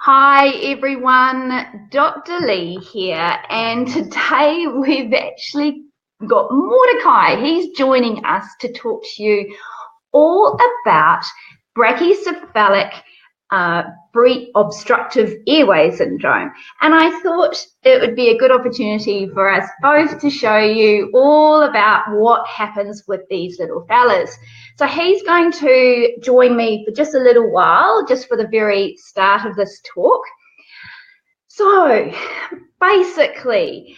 Hi everyone, Dr. Lee here, and today we've actually got Mordecai. He's joining us to talk to you all about brachycephalic obstructive airway syndrome. And I thought it would be a good opportunity for us both to show you all about what happens with these little fellas. So he's going to join me for just a little while, just for the very start of this talk. So basically,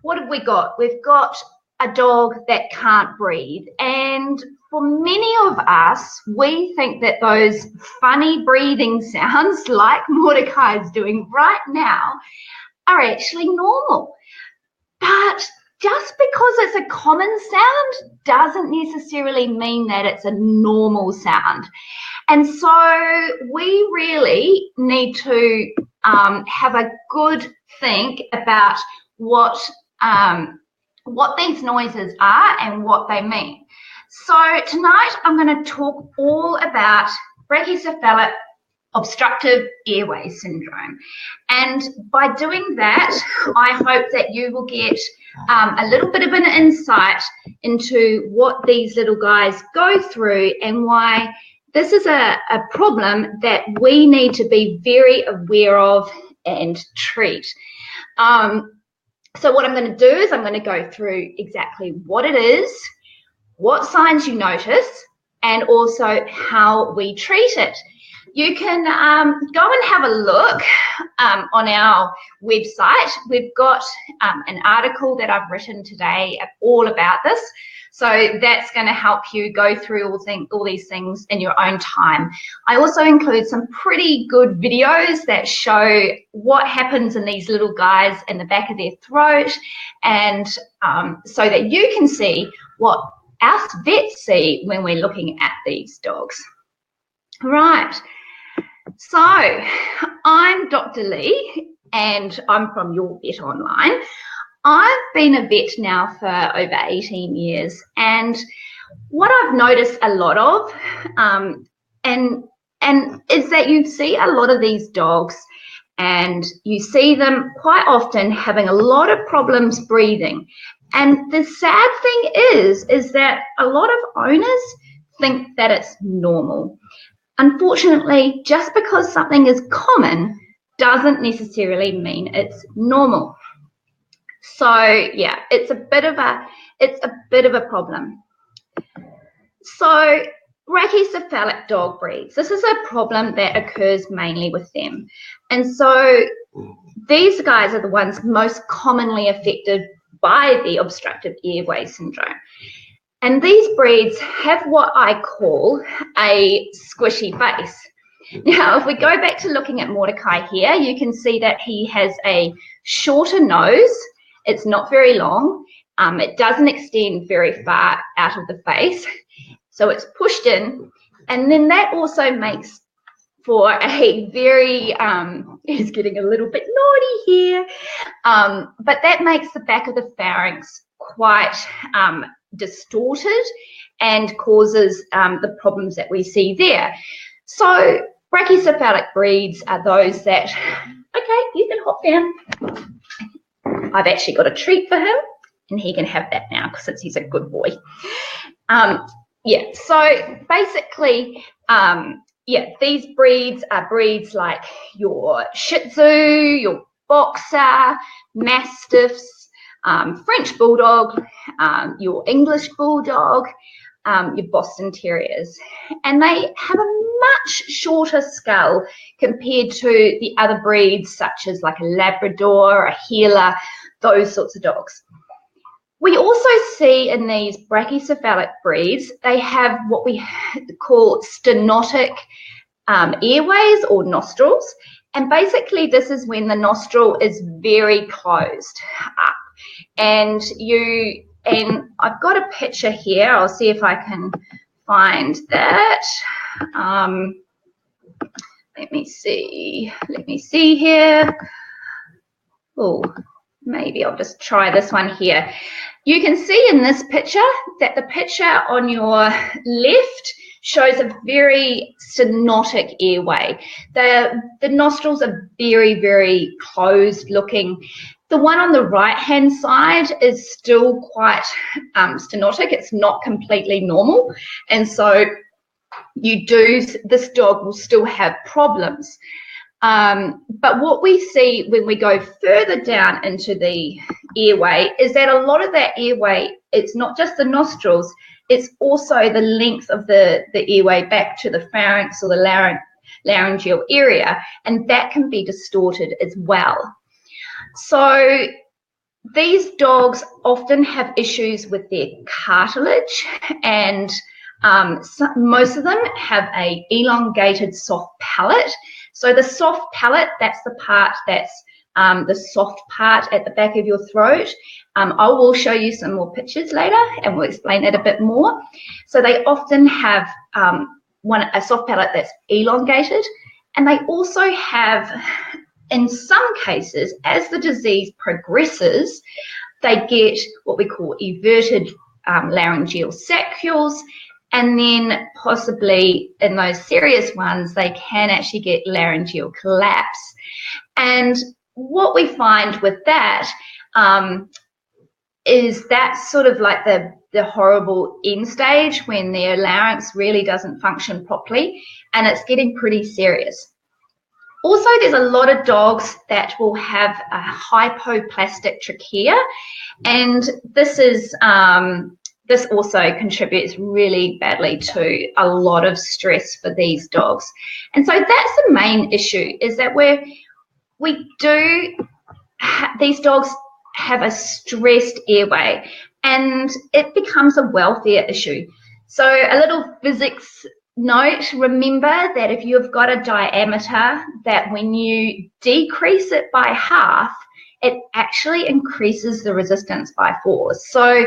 what have we got? We've got a dog that can't breathe, and for many of us, we think that those funny breathing sounds like Mordecai is doing right now are actually normal. But just because it's a common sound doesn't necessarily mean that it's a normal sound. And so we really need to have a good think about what these noises are and what they mean. So tonight I'm going to talk all about brachycephalic obstructive airway syndrome. And by doing that, I hope that you will get a little bit of an insight into what these little guys go through and why this is a problem that we need to be very aware of and treat. So what I'm going to do is I'm going to go through exactly what it is, what signs you notice, and also how we treat it. You can go and have a look on our website. We've got an article that I've written today all about this. So that's going to help you go through all these things in your own time. I also include some pretty good videos that show what happens in these little guys in the back of their throat, and so that you can see what us vets see when we're looking at these dogs. Right. So I'm Dr. Lee, and I'm from Your Vet Online. I've been a vet now for over 18 years, and what I've noticed a lot of and is that you see a lot of these dogs, and you see them quite often having a lot of problems breathing. And the sad thing is that a lot of owners think that it's normal. Unfortunately, just because something is common doesn't necessarily mean it's normal. So yeah, it's a bit of a problem. So brachycephalic dog breeds. This is a problem that occurs mainly with them. And so these guys are the ones most commonly affected by the obstructive airway syndrome. And these breeds have what I call a squishy face. Now, if we go back to looking at Mordecai here, you can see that he has a shorter nose. It's not very long. It doesn't extend very far out of the face. So it's pushed in. And then that also makes for a very, he's getting a little bit naughty here, but that makes the back of the pharynx quite distorted and causes the problems that we see there. So brachycephalic breeds are those that, okay, you can hop down. I've actually got a treat for him, and he can have that now because he's a good boy. Yeah, so basically, yeah, these breeds are breeds like your Shih Tzu, your Boxer, Mastiffs, French Bulldog, your English Bulldog, your Boston Terriers. And they have a much shorter skull compared to the other breeds, such as like a Labrador, a Heeler, those sorts of dogs. We also see in these brachycephalic breeds, they have what we call stenotic airways or nostrils. And basically this is when the nostril is very closed up. And I've got a picture here. I'll see if I can find that. Let me see here. Oh, maybe I'll just try this one here. You can see in this picture that the picture on your left shows a very stenotic airway. The nostrils are very, very closed looking. The one on the right-hand side is still quite stenotic. It's not completely normal. And so this dog will still have problems. But what we see when we go further down into the airway is that a lot of that airway, it's not just the nostrils, it's also the length of the airway back to the pharynx or the laryngeal area, and that can be distorted as well. So these dogs often have issues with their cartilage, and most of them have a elongated soft palate. So the soft palate, that's the part that's the soft part at the back of your throat. I will show you some more pictures later and we'll explain that a bit more. So they often have a soft palate that's elongated, and they also have, in some cases, as the disease progresses, they get what we call everted laryngeal saccules, and then possibly in those serious ones, they can actually get laryngeal collapse. And what we find with that is that's sort of like the horrible end stage when their larynx really doesn't function properly, and it's getting pretty serious. Also, there's a lot of dogs that will have a hypoplastic trachea, and this also contributes really badly to a lot of stress for these dogs. And so that's the main issue, is that these dogs have a stressed airway, and it becomes a welfare issue. So a little physics note, remember that if you've got a diameter, that when you decrease it by half, it actually increases the resistance by 4. So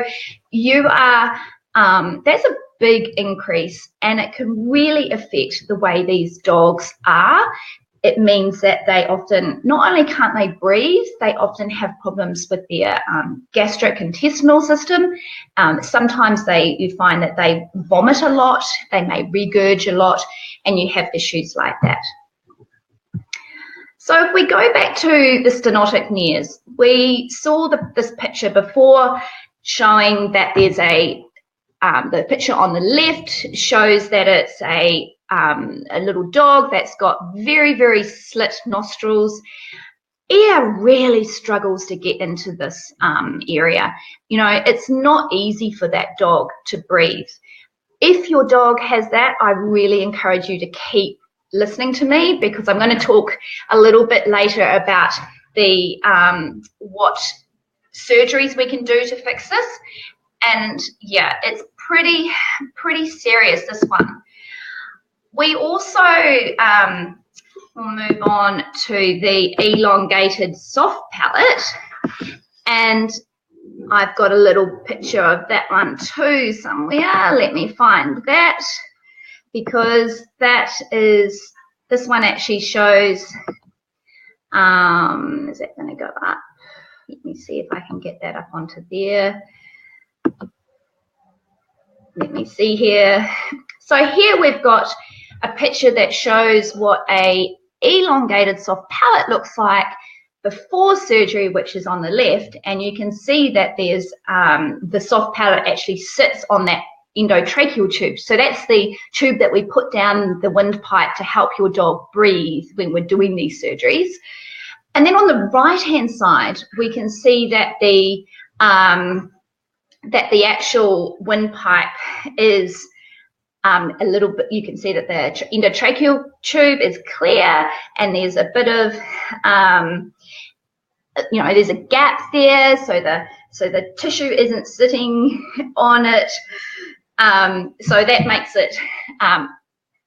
that's a big increase, and it can really affect the way these dogs are. It means that they often, not only can't they breathe, they often have problems with their gastrointestinal system. Sometimes you find that they vomit a lot, they may regurge a lot, and you have issues like that. So if we go back to the stenotic nares, we saw this picture before showing that there's the picture on the left shows that it's a little dog that's got very, very slit nostrils. Air really struggles to get into this area. You know, it's not easy for that dog to breathe. If your dog has that, I really encourage you to keep listening to me, because I'm going to talk a little bit later about the what surgeries we can do to fix this. And yeah, it's pretty serious, this one. We also will move on to the elongated soft palate, and I've got a little picture of that one too somewhere. Let me find that, because this one actually shows, is that going to go up? Let me see if I can get that up onto there. Let me see here. So here we've got a picture that shows what a elongated soft palate looks like before surgery, which is on the left, and you can see that there's the soft palate actually sits on that endotracheal tube. So that's the tube that we put down the windpipe to help your dog breathe when we're doing these surgeries. And then on the right-hand side, we can see that the actual windpipe is a little bit, you can see that the endotracheal tube is clear, and there's a bit of, there's a gap there, so the tissue isn't sitting on it. So that makes it,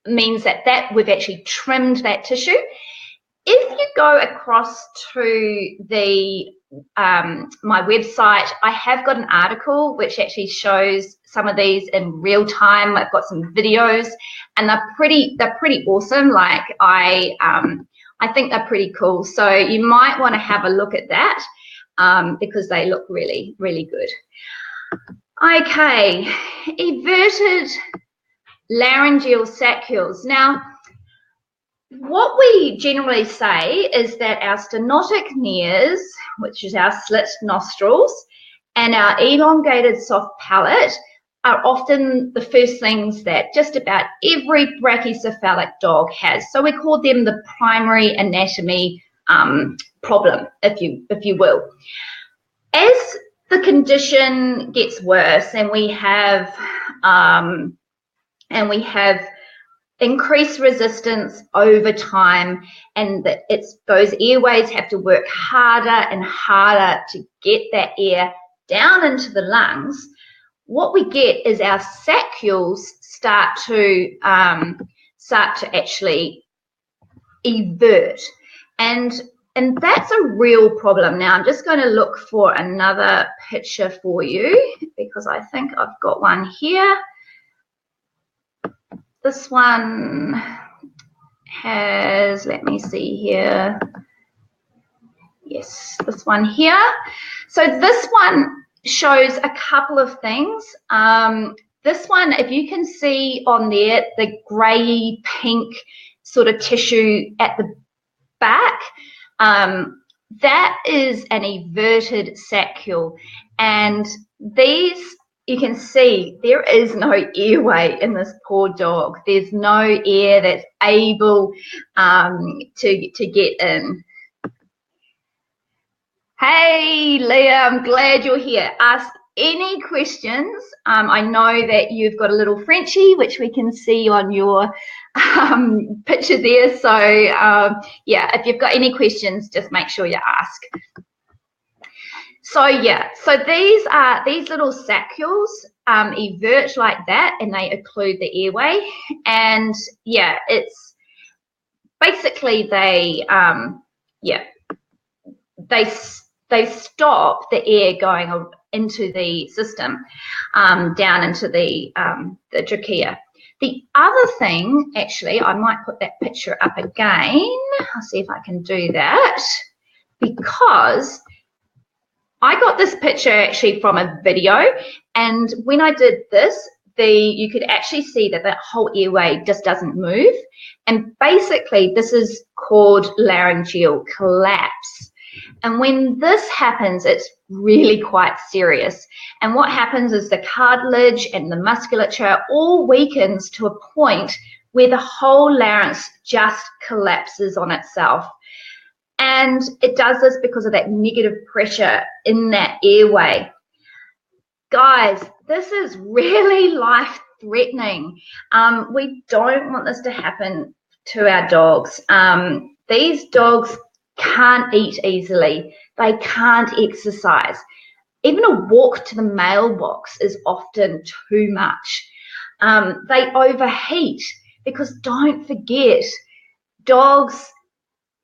means that we've actually trimmed that tissue. If you go across to the my website, I have got an article which actually shows some of these in real time. I've got some videos, and they're pretty awesome. Like I think they're pretty cool. So you might want to have a look at that because they look really, really good. Okay, everted laryngeal saccules. Now, what we generally say is that our stenotic nares, which is our slit nostrils, and our elongated soft palate are often the first things that just about every brachycephalic dog has. So we call them the primary anatomy problem, if you will. As the condition gets worse and we have increased resistance over time, and that those airways have to work harder and harder to get that air down into the lungs, what we get is our saccules start to actually evert, and that's a real problem. Now I'm just going to look for another picture for you because I think I've got one here. This one has, let me see here. Yes, this one here. So this one shows a couple of things. This one, if you can see on there, the grey pink sort of tissue at the back, that is an everted saccule. And these, you can see there is no airway in this poor dog. There's no air that's able to get in. Hey, Leah, I'm glad you're here. Ask any questions. I know that you've got a little Frenchie, which we can see on your picture there. So, yeah, if you've got any questions, just make sure you ask. So, yeah, so these little saccules evert like that, and they occlude the airway. And, yeah, it's basically they stop the air going into the system, down into the trachea. The other thing, actually, I might put that picture up again. I'll see if I can do that, because I got this picture actually from a video, and when I did this, you could actually see that whole airway just doesn't move, and basically this is called laryngeal collapse. And when this happens, it's really quite serious. And what happens is the cartilage and the musculature all weakens to a point where the whole larynx just collapses on itself. And it does this because of that negative pressure in that airway. Guys, this is really life-threatening. We don't want this to happen to our dogs. These dogs can't eat easily. They can't exercise. Even a walk to the mailbox is often too much. They overheat because, don't forget, dogs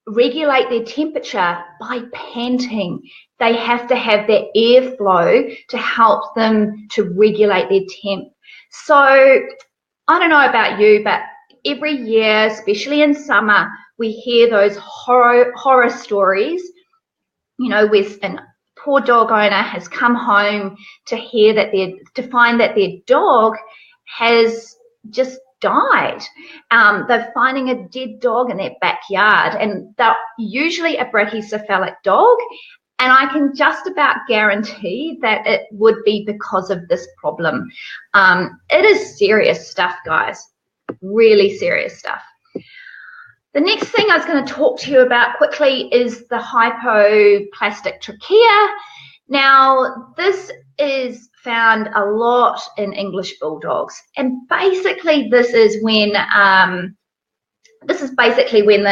regulate their temperature by panting. They have to have that airflow to help them to regulate their temp. So I don't know about you, but every year, especially in summer, we hear those horror stories, you know, where a poor dog owner has come home to find that their dog has just died. They're finding a dead dog in their backyard, and they're usually a brachycephalic dog, and I can just about guarantee that it would be because of this problem. It is serious stuff, guys, really serious stuff. The next thing I was going to talk to you about quickly is the hypoplastic trachea. Now, this is found a lot in English bulldogs, and basically this is when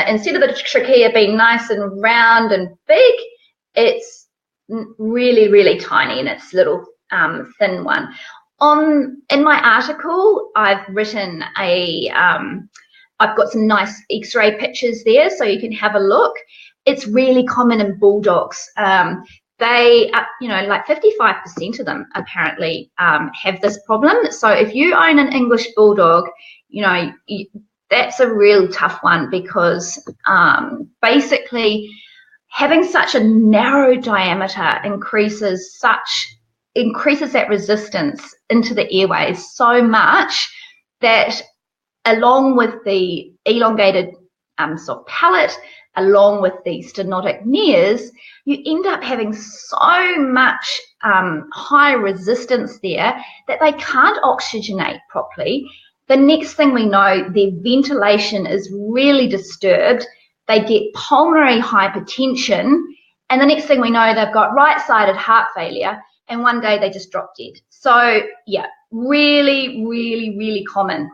instead of the trachea being nice and round and big, it's really, really tiny, and it's a little thin one. In my article, I've written I've got some nice X-ray pictures there, so you can have a look. It's really common in bulldogs. They, you know, like 55% of them apparently have this problem. So if you own an English bulldog, you know, that's a real tough one, because basically having such a narrow diameter increases that resistance into the airways so much that along with the elongated soft palate, along with the stenotic nares, you end up having so much high resistance there that they can't oxygenate properly. The next thing we know, their ventilation is really disturbed. They get pulmonary hypertension, and the next thing we know, they've got right-sided heart failure, and one day they just drop dead. So yeah, really, really, really common.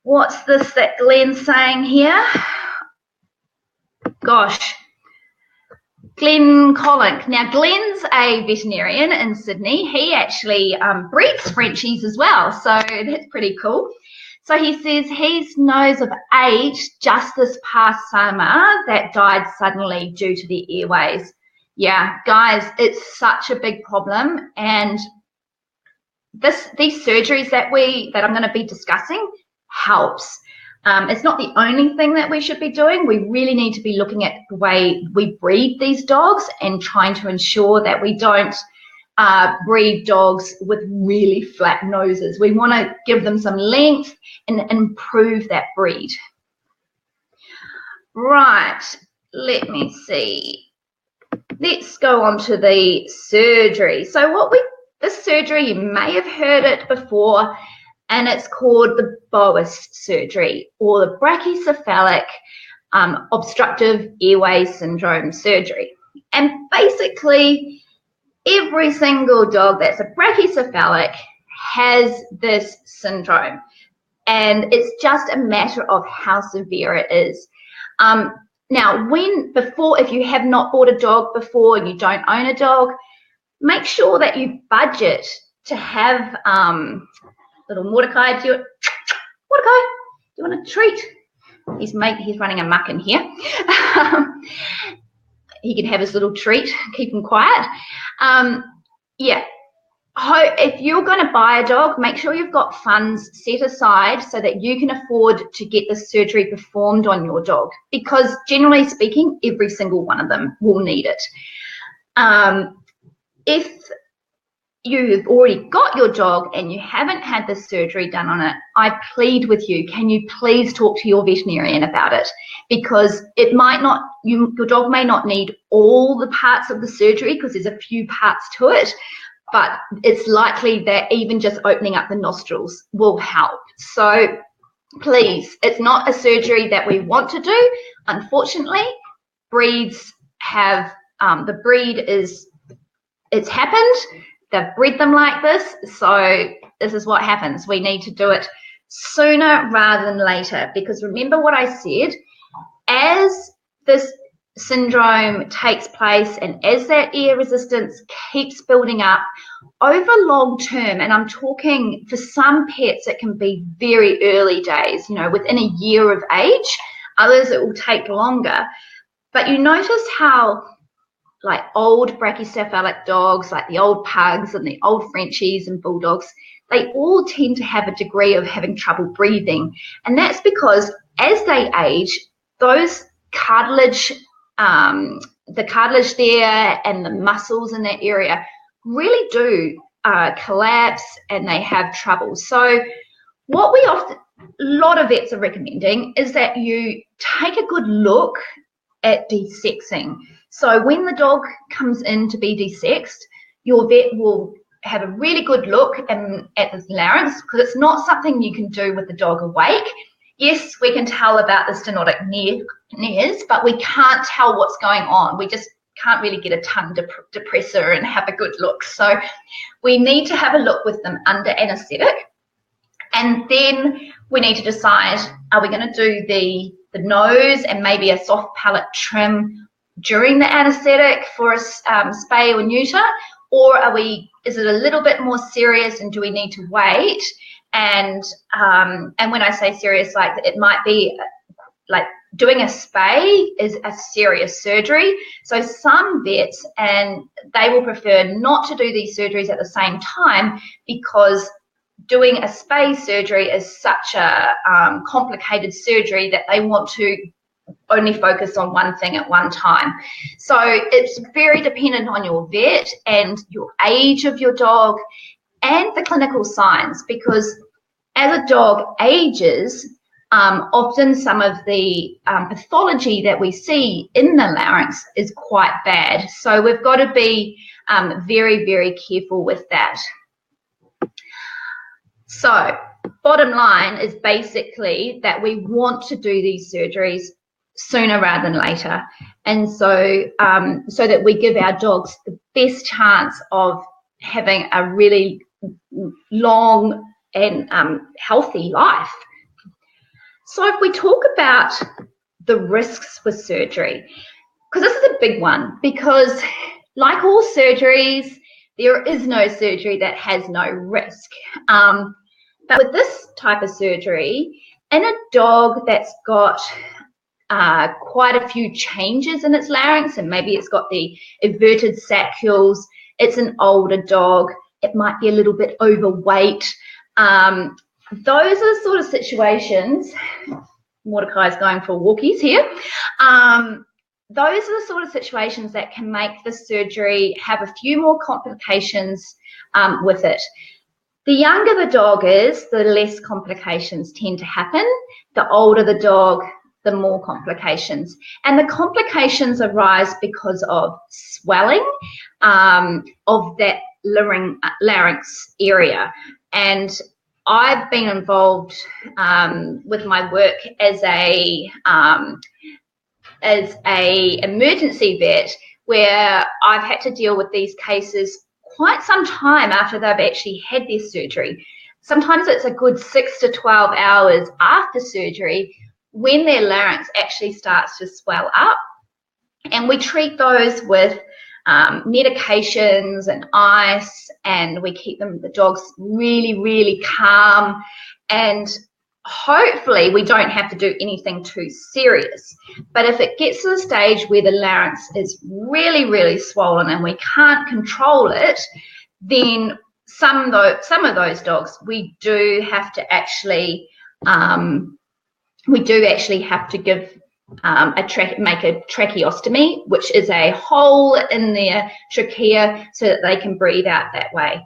What's this that Glenn's saying here? Gosh, Glenn Collink. Now, Glenn's a veterinarian in Sydney. He actually breeds Frenchies as well, so that's pretty cool. So he says he knows of 8 just this past summer that died suddenly due to their airways. Yeah, guys, it's such a big problem, and these surgeries that I'm going to be discussing helps. It's not the only thing that we should be doing. We really need to be looking at the way we breed these dogs and trying to ensure that we don't breed dogs with really flat noses. We want to give them some length and improve that breed. Right, let me see. Let's go on to the surgery. So this surgery, you may have heard it before, and it's called the BOAS surgery, or the Brachycephalic obstructive airway syndrome surgery. And basically, every single dog that's a brachycephalic has this syndrome, and it's just a matter of how severe it is. Now, if you have not bought a dog before and you don't own a dog, make sure that you budget to have little Mordecai. Mordecai, do you want a treat? He's running amok in here. He can have his little treat, keep him quiet. Yeah, if you're going to buy a dog, make sure you've got funds set aside so that you can afford to get the surgery performed on your dog, because generally speaking, every single one of them will need it. If you've already got your dog and you haven't had the surgery done on it, I plead with you, can you please talk to your veterinarian about it? Because it might not, your dog may not need all the parts of the surgery, because there's a few parts to it, but it's likely that even just opening up the nostrils will help. So please, it's not a surgery that we want to do. Unfortunately, breeds have, the breed is, it's happened. They've bred them like this, so this is what happens. We need to do it sooner rather than later, because remember what I said, as this syndrome takes place and as that air resistance keeps building up over long term, and I'm talking for some pets it can be very early days, within a year of age, others it will take longer, but you notice how like old brachycephalic dogs, like the old pugs and the old Frenchies and bulldogs, they all tend to have a degree of having trouble breathing. And that's because as they age, those cartilage, the cartilage there and the muscles in that area really do collapse, and they have trouble. So what a lot of vets are recommending is that you take a good look at desexing. So when the dog comes in to be desexed, your vet will have a really good look at the larynx, because it's not something you can do with the dog awake. Yes, we can tell about the stenotic nares, but we can't tell what's going on. We just can't really get a tongue depressor and have a good look. So we need to have a look with them under anaesthetic, and then we need to decide, are we going to do the nose and maybe a soft palate trim during the anaesthetic for a spay or neuter, or is it a little bit more serious and do we need to wait? And when I say serious, like it might be like doing a spay is a serious surgery. So some vets, and they will prefer not to do these surgeries at the same time, because doing a spay surgery is such a complicated surgery that they want to only focus on one thing at one time. So it's very dependent on your vet and your age of your dog and the clinical signs, because as a dog ages, often some of the pathology that we see in the larynx is quite bad. So we've got to be very, very careful with that. So bottom line is basically that we want to do these surgeries sooner rather than later. And so, so that we give our dogs the best chance of having a really long and healthy life. So if we talk about the risks with surgery, because this is a big one, because like all surgeries, there is no surgery that has no risk. But with this type of surgery, in a dog that's got quite a few changes in its larynx, and maybe it's got the everted saccules, it's an older dog, it might be a little bit overweight. Those are the sort of situations, Mordecai's going for walkies here, those are the sort of situations that can make the surgery have a few more complications with it. The younger the dog is, the less complications tend to happen. The older the dog, the more complications. And the complications arise because of swelling of that larynx area. And I've been involved with my work as a emergency vet, where I've had to deal with these cases quite some time after they've actually had their surgery. Sometimes it's a good 6 to 12 hours after surgery when their larynx actually starts to swell up. And we treat those with medications and ice, and we keep the dogs really, really calm, and hopefully we don't have to do anything too serious. But if it gets to the stage where the larynx is really, really swollen and we can't control it, then some of those dogs we do have to actually give make a tracheostomy, which is a hole in their trachea so that they can breathe out that way.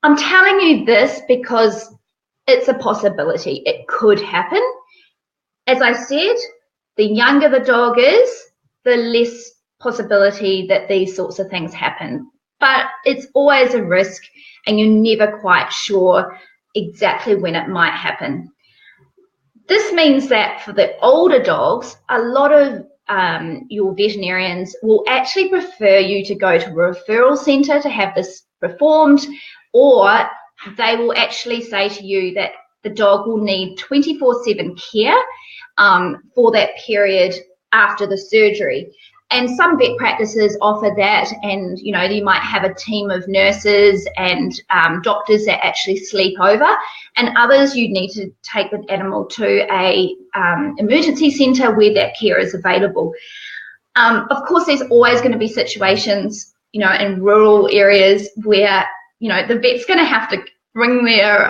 I'm telling you this because it's a possibility. It could happen. As I said, the younger the dog is, the less possibility that these sorts of things happen. But it's always a risk, and you're never quite sure exactly when it might happen. This means that for the older dogs, a lot of your veterinarians will actually prefer you to go to a referral centre to have this performed, or they will actually say to you that the dog will need 24/7 care for that period after the surgery. And some vet practices offer that, and you know, you might have a team of nurses and doctors that actually sleep over, and others you need to take the animal to a emergency centre where that care is available. Of course, there's always going to be situations, you know, in rural areas where, you know, the vet's going to have to bring their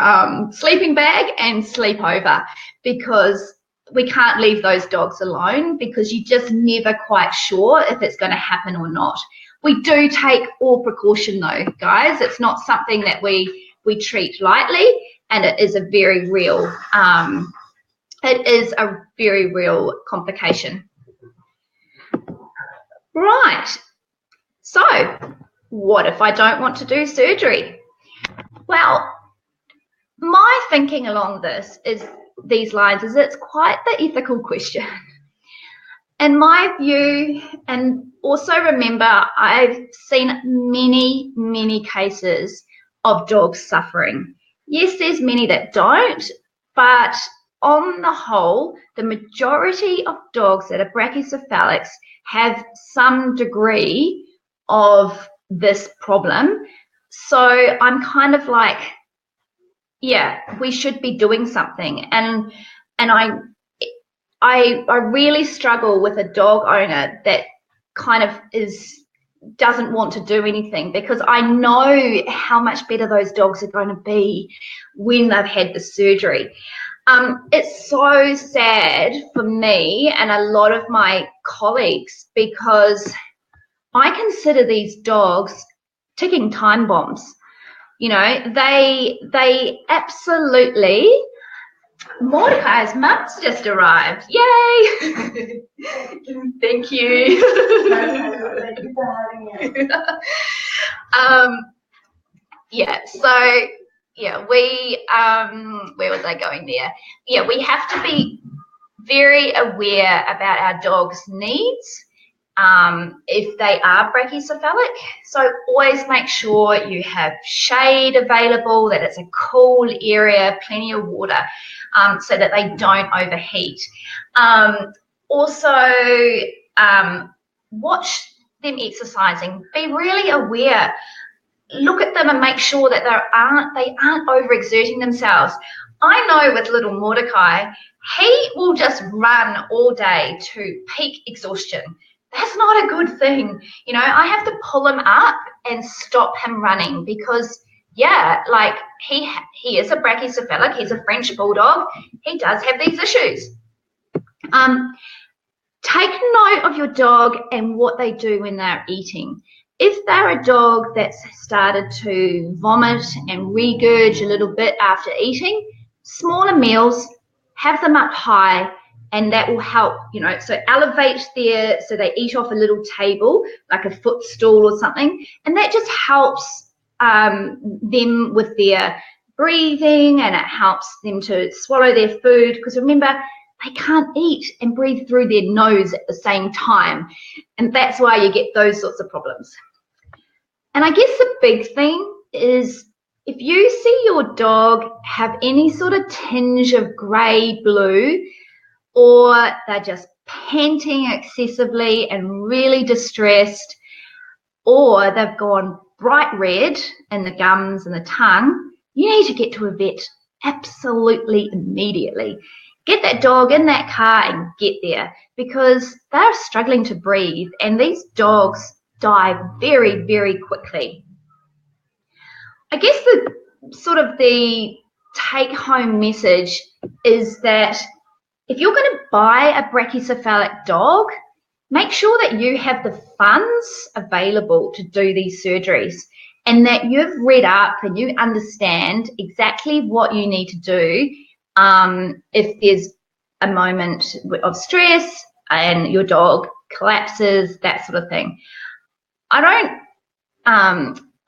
sleeping bag and sleep over, because we can't leave those dogs alone, because you're just never quite sure if it's going to happen or not. We do take all precaution though, guys. It's not something that we treat lightly, and it is a very real complication. Right. So what if I don't want to do surgery? Well, my thinking along these lines is it's quite the ethical question. In my view, and also remember, I've seen many, many cases of dogs suffering. Yes, there's many that don't, but on the whole, the majority of dogs that are brachycephalics have some degree of this problem. So I'm kind of like, yeah, we should be doing something. And I really struggle with a dog owner that kind of doesn't want to do anything, because I know how much better those dogs are going to be when they've had the surgery. It's so sad for me and a lot of my colleagues, because I consider these dogs ticking time bombs. You know, they absolutely. Mordecai's mum's just arrived. Yay! Thank you. Yeah, so yeah, we where was I going there? Yeah, we have to be very aware about our dog's needs if they are brachycephalic. So always make sure you have shade available, that it's a cool area, plenty of water, so that they don't overheat. Also, watch them exercising. Be really aware. Look at them and make sure that they aren't overexerting themselves. I know with little Mordecai, he will just run all day to peak exhaustion. That's not a good thing. You know, I have to pull him up and stop him running because, yeah, like he is a brachycephalic. He's a French bulldog. He does have these issues. Take note of your dog and what they do when they're eating. If they're a dog that's started to vomit and regurge a little bit after eating, smaller meals, have them up high, and that will help, you know, so elevate so they eat off a little table, like a footstool or something, and that just helps them with their breathing, and it helps them to swallow their food, because remember, they can't eat and breathe through their nose at the same time, and that's why you get those sorts of problems. And I guess the big thing is if you see your dog have any sort of tinge of grey blue, or they're just panting excessively and really distressed, or they've gone bright red in the gums and the tongue, you need to get to a vet absolutely immediately. Get that dog in that car and get there, because they're struggling to breathe, and these dogs die very, very quickly. I guess the take-home message is that if you're going to buy a brachycephalic dog, make sure that you have the funds available to do these surgeries, and that you've read up and you understand exactly what you need to do if there's a moment of stress and your dog collapses, that sort of thing.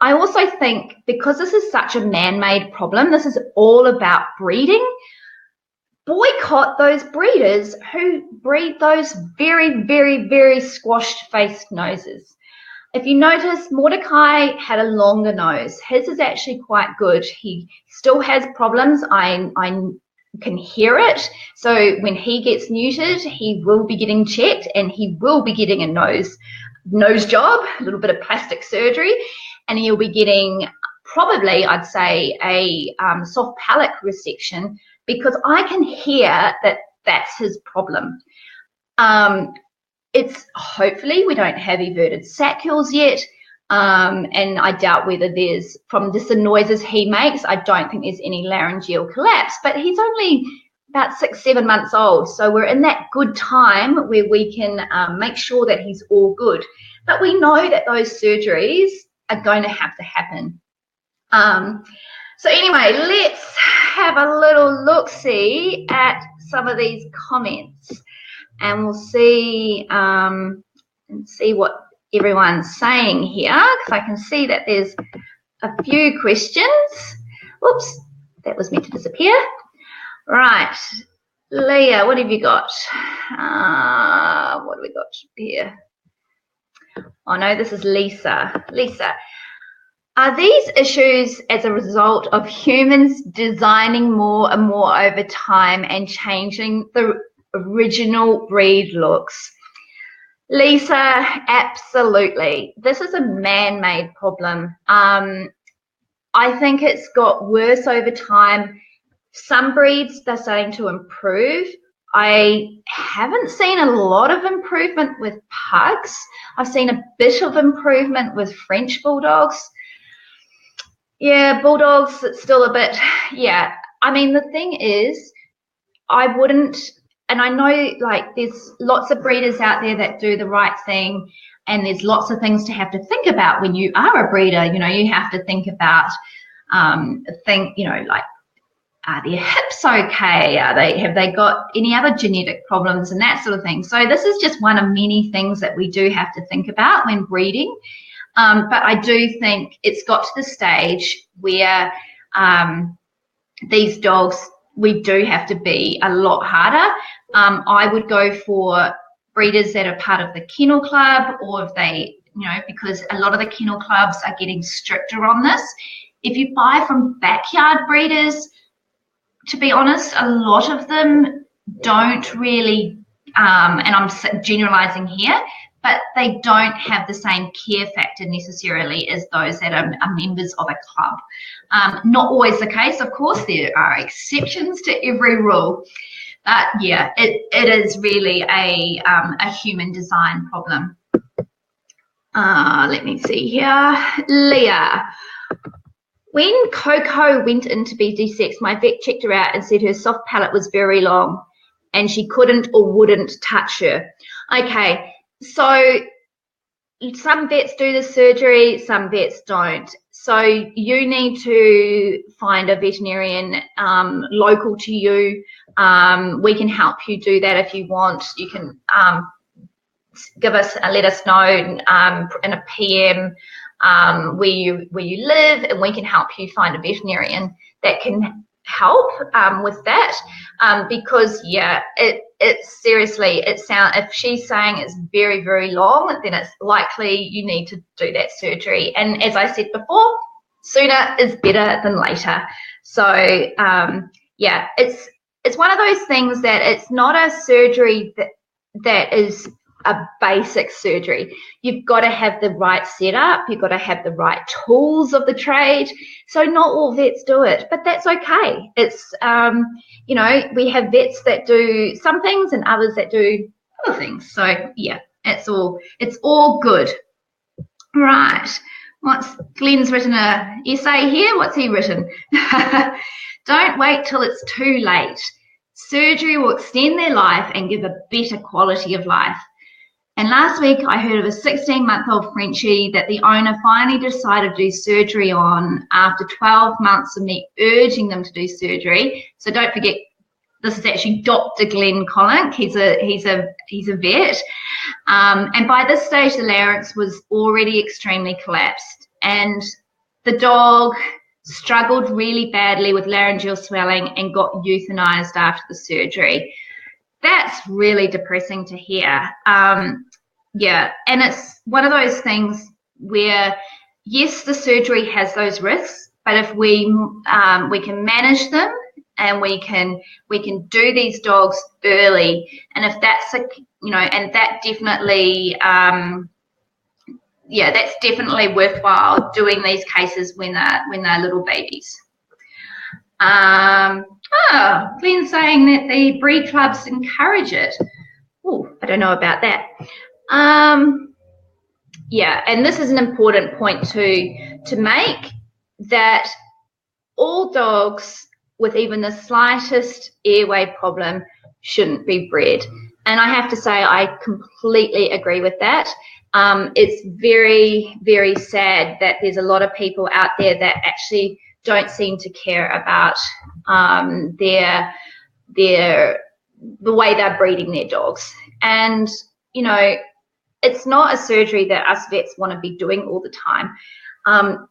I also think, because this is such a man-made problem, this is all about breeding. Boycott those breeders who breed those very, very, very squashed-faced noses. If you notice, Mordecai had a longer nose. His is actually quite good. He still has problems. I can hear it. So when he gets neutered, he will be getting checked, and he will be getting a nose job, a little bit of plastic surgery, and he'll be getting probably, I'd say, a soft palate resection, because I can hear that that's his problem. It's hopefully we don't have everted saccules yet, and I doubt whether there's, from just the noises he makes, I don't think there's any laryngeal collapse, but he's only about 6-7 months old, so we're in that good time where we can make sure that he's all good. But we know that those surgeries are going to have to happen. So anyway, let's have a little look-see at some of these comments, and we'll see what everyone's saying here, because I can see that there's a few questions. Whoops, that was meant to disappear. Right, Leah, what have you got? What have we got here? Oh no, this is Lisa. Lisa, are these issues as a result of humans designing more and more over time and changing the original breed looks? Lisa, absolutely. This is a man-made problem. I think it's got worse over time. Some breeds, they're starting to improve. I haven't seen a lot of improvement with pugs. I've seen a bit of improvement with French bulldogs. Yeah, bulldogs, it's still a bit, yeah. I mean, the thing is, I wouldn't, and I know like there's lots of breeders out there that do the right thing, and there's lots of things to have to think about when you are a breeder. You know, you have to think about think, you know, like, are their hips okay? Have they got any other genetic problems and that sort of thing? So this is just one of many things that we do have to think about when breeding. But I do think it's got to the stage where these dogs, we do have to be a lot harder. I would go for breeders that are part of the kennel club, or if they, you know, because a lot of the kennel clubs are getting stricter on this. If you buy from backyard breeders, to be honest, a lot of them don't really, and I'm generalizing here, but they don't have the same care factor necessarily as those that are members of a club. Not always the case, of course. There are exceptions to every rule. But yeah, it is really a human design problem. Let me see here. Leah. When Coco went in to be de-sexed, my vet checked her out and said her soft palate was very long and she couldn't or wouldn't touch her. Okay, so some vets do the surgery, some vets don't. So you need to find a veterinarian local to you. We can help you do that if you want. You can give us, let us know in a PM where you live, and we can help you find a veterinarian that can help with that. Because yeah, it's seriously, if she's saying it's very, very long, then it's likely you need to do that surgery. And as I said before, sooner is better than later. So yeah, it's one of those things that it's not a surgery that is a basic surgery. You've got to have the right setup, you've got to have the right tools of the trade. So not all vets do it, but that's okay. It's you know, we have vets that do some things and others that do other things. So yeah, it's all good. Right. Glenn's written an essay here. What's he written? Don't wait till it's too late. Surgery will extend their life and give a better quality of life. And last week I heard of a 16-month-old Frenchie that the owner finally decided to do surgery on after 12 months of me urging them to do surgery. So don't forget, this is actually Dr. Glenn Collink. He's a vet. And by this stage, the larynx was already extremely collapsed. And the dog struggled really badly with laryngeal swelling and got euthanized after the surgery. That's really depressing to hear. Yeah, and it's one of those things where, yes, the surgery has those risks, but if we can manage them and we can do these dogs early, and if that's and that definitely yeah, that's definitely worthwhile doing these cases when they're little babies. Glenn's saying that the breed clubs encourage it. Oh, I don't know about that. Yeah, and this is an important point to make, that all dogs with even the slightest airway problem shouldn't be bred. And I have to say, I completely agree with that. It's very, very sad that there's a lot of people out there that actually don't seem to care about the way they're breeding their dogs. And you know, it's not a surgery that us vets want to be doing all the time.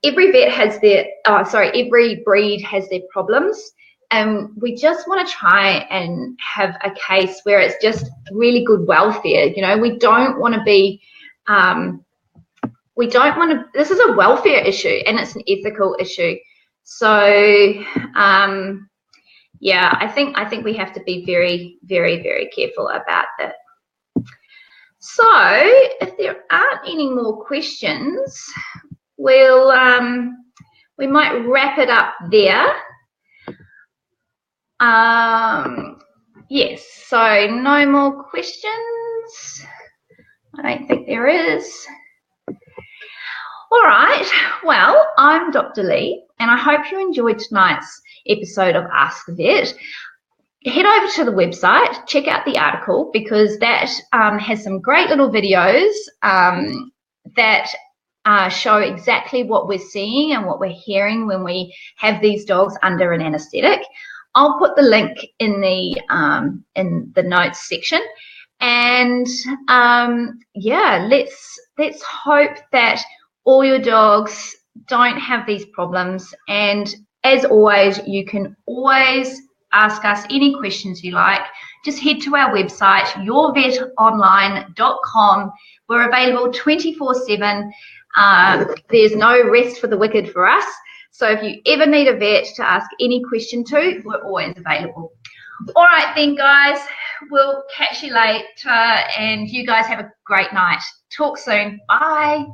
Every vet has every breed has their problems, and we just want to try and have a case where it's just really good welfare. You know, we don't want to be this is a welfare issue and it's an ethical issue. So yeah, I think we have to be very, very, very careful about that. So if there aren't any more questions, we might wrap it up there. Yes, so no more questions. I don't think there is. All right, well, I'm Dr. Lee, and I hope you enjoyed tonight's episode of Ask the Vet. Head over to the website, check out the article, because that has some great little videos that show exactly what we're seeing and what we're hearing when we have these dogs under an anesthetic. I'll put the link in the notes section. And yeah, let's hope that all your dogs don't have these problems. And as always, you can always ask us any questions you like. Just head to our website, yourvetonline.com. We're available 24/7. There's no rest for the wicked for us. So if you ever need a vet to ask any question to, we're always available. All right then, guys, we'll catch you later, and you guys have a great night. Talk soon. Bye.